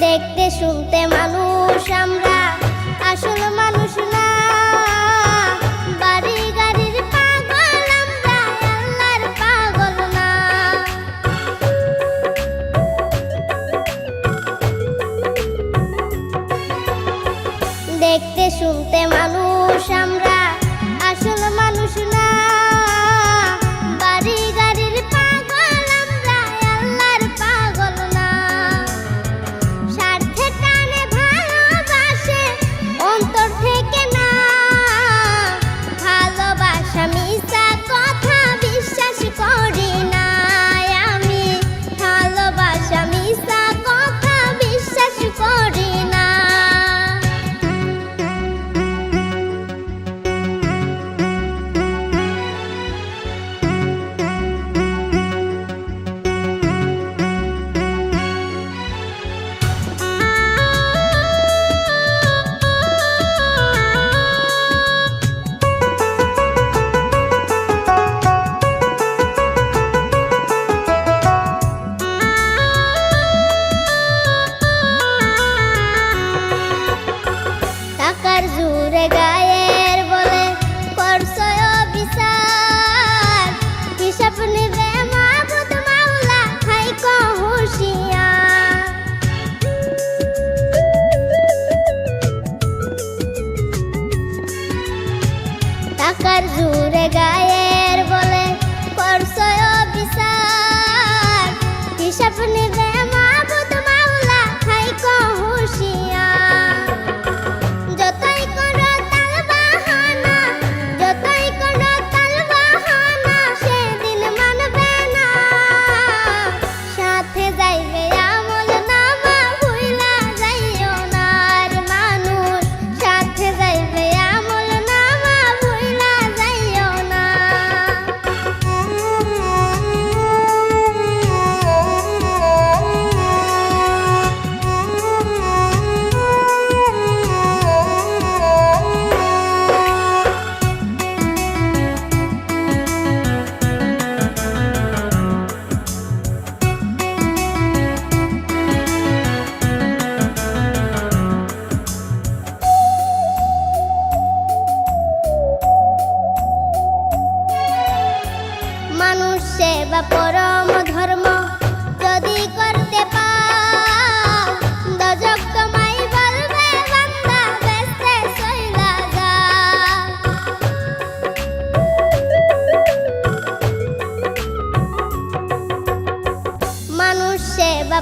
দেখতে শুনতে মানুষ আমরা, আসল মানুষ না। বাড়ি গাড়ির পাগল আমরা, আল্লাহর পাগল না। দেখতে শুনতে মানুষ আমরা, আসল মানুষ না। বাড়ি গাড়ির পাগল আমরা, আল্লাহর পাগল না। স্বার্থে টানে ভালোবাসে অন্তর থেকে না। ভালোবাসা মিছা কথা বিশ্বাস করি না আমি। ভালোবাসা মিছা কথা বিশ্বাস করি না। টাকার জোরে গায়ের বলে করছো বিচার। হিসাব নেবে মাবুদ মাওলা, থাইকো হুঁশিয়ার। টাকার জোরে গায়ের বলে করছো বিচার। হিসাব নেবে মাবুদ মাওলা, থাইকো হুঁশিয়ার। যতই করো তাল বাহানা, যতই করো তাল বাহানা, সেদিন মানবে না। সাথে যাইবে আমল নামা, ভুইলা যাইও না আর মানুষ। সাথে যাইবে আমল নামা, ভুইলা যাইও না। মানুষ সেবা পরম ধর্ম যদি করতে পাও, দজক তোমায় বলবে বান্দা বেস্তে চইলা যাও। মানুষ সেবা